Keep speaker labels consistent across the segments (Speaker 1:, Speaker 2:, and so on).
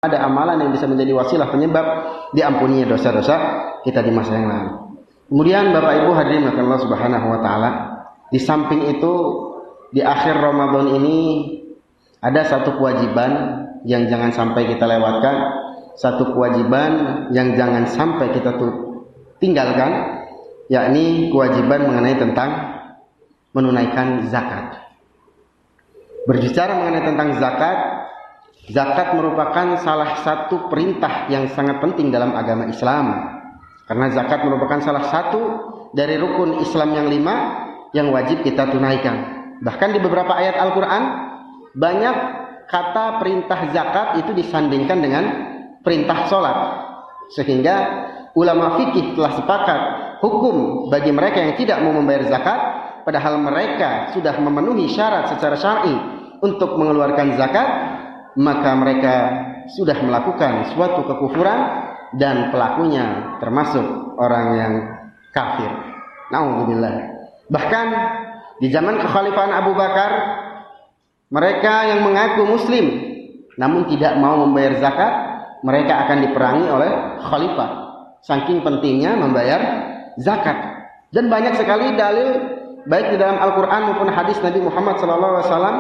Speaker 1: ada amalan yang bisa menjadi wasilah penyebab diampuninya dosa-dosa kita di masa yang lalu. Kemudian Bapak Ibu hadirin Allah Subhanahu wa taala, di samping itu di akhir Ramadan ini ada satu kewajiban yang jangan sampai kita lewatkan, satu kewajiban yang jangan sampai kita tinggalkan, yakni kewajiban mengenai tentang menunaikan zakat. Berbicara mengenai tentang zakat, zakat merupakan salah satu perintah yang sangat penting dalam agama Islam. Karena zakat merupakan salah satu dari rukun Islam yang 5 yang wajib kita tunaikan. Bahkan di beberapa ayat Al-Quran, banyak kata perintah zakat itu disandingkan dengan perintah sholat. Sehingga ulama fikih telah sepakat hukum bagi mereka yang tidak mau membayar zakat, padahal mereka sudah memenuhi syarat secara syar'i untuk mengeluarkan zakat, maka mereka sudah melakukan suatu kekufuran dan pelakunya termasuk orang yang kafir. Na'udzubillah. Bahkan di zaman kekhalifahan Abu Bakar, mereka yang mengaku muslim namun tidak mau membayar zakat, mereka akan diperangi oleh khalifah. Saking pentingnya membayar zakat. Dan banyak sekali dalil baik di dalam Al-Quran maupun hadis Nabi Muhammad SAW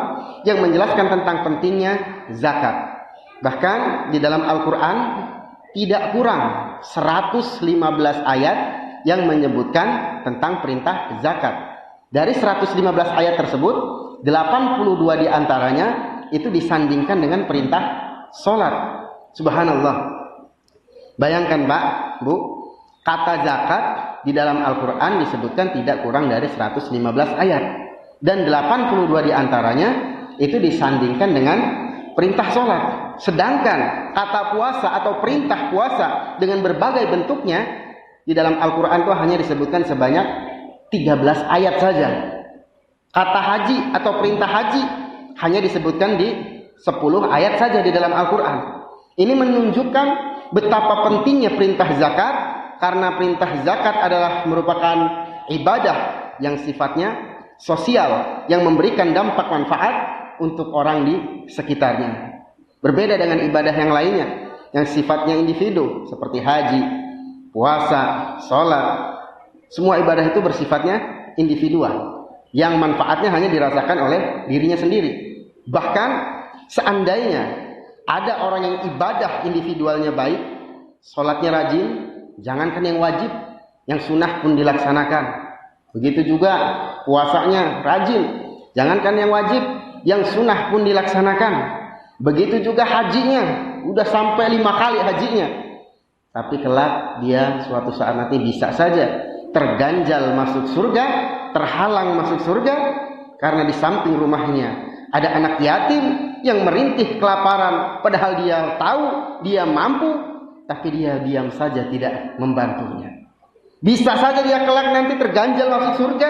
Speaker 1: yang menjelaskan tentang pentingnya zakat. Bahkan di dalam Al-Quran tidak kurang 115 ayat yang menyebutkan tentang perintah zakat. Dari 115 ayat tersebut, 82 diantaranya itu disandingkan dengan perintah sholat. Subhanallah. Bayangkan Pak, Bu, kata zakat di dalam Al-Quran disebutkan tidak kurang dari 115 ayat. Dan 82 diantaranya itu disandingkan dengan perintah sholat. Sedangkan kata puasa atau perintah puasa dengan berbagai bentuknya di dalam Al-Quran itu hanya disebutkan sebanyak 13 ayat saja. Kata haji atau perintah haji hanya disebutkan di 10 ayat saja di dalam Al-Quran. Ini menunjukkan betapa pentingnya perintah zakat, karena perintah zakat adalah merupakan ibadah yang sifatnya sosial, yang memberikan dampak manfaat untuk orang di sekitarnya. Berbeda dengan ibadah yang lainnya yang sifatnya individu seperti haji, puasa, sholat. Semua ibadah itu bersifatnya individual, yang manfaatnya hanya dirasakan oleh dirinya sendiri. Bahkan seandainya ada orang yang ibadah individualnya baik, sholatnya rajin, jangankan yang wajib, yang sunnah pun dilaksanakan. Begitu juga puasanya rajin, jangankan yang wajib, yang sunnah pun dilaksanakan. Begitu juga hajinya, udah sampai 5 kali hajinya. Tapi kelak dia suatu saat nanti bisa saja terganjal masuk surga, terhalang masuk surga, karena di samping rumahnya ada anak yatim yang merintih kelaparan, padahal dia tahu dia mampu, tapi dia diam saja tidak membantunya. Bisa saja dia kelak nanti terganjal masuk surga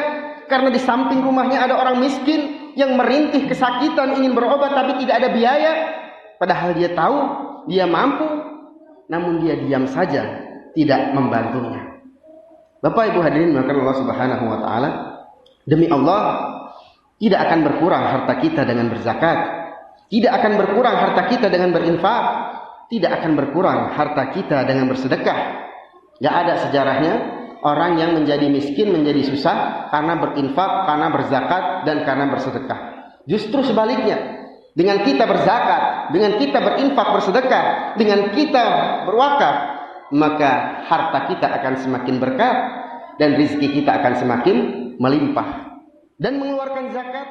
Speaker 1: karena di samping rumahnya ada orang miskin yang merintih kesakitan ingin berobat tapi tidak ada biaya, padahal dia tahu dia mampu, namun dia diam saja tidak membantunya. Bapak Ibu hadirin maka Allah Subhanahu wa taala, demi Allah tidak akan berkurang harta kita dengan berzakat, tidak akan berkurang harta kita dengan berinfak, tidak akan berkurang harta kita dengan bersedekah. Gak ada sejarahnya orang yang menjadi miskin menjadi susah karena berinfak, karena berzakat, dan karena bersedekah. Justru sebaliknya, dengan kita berzakat, dengan kita berinfak, bersedekah, dengan kita berwakaf, maka harta kita akan semakin berkah dan rizki kita akan semakin melimpah. Dan mengeluarkan zakat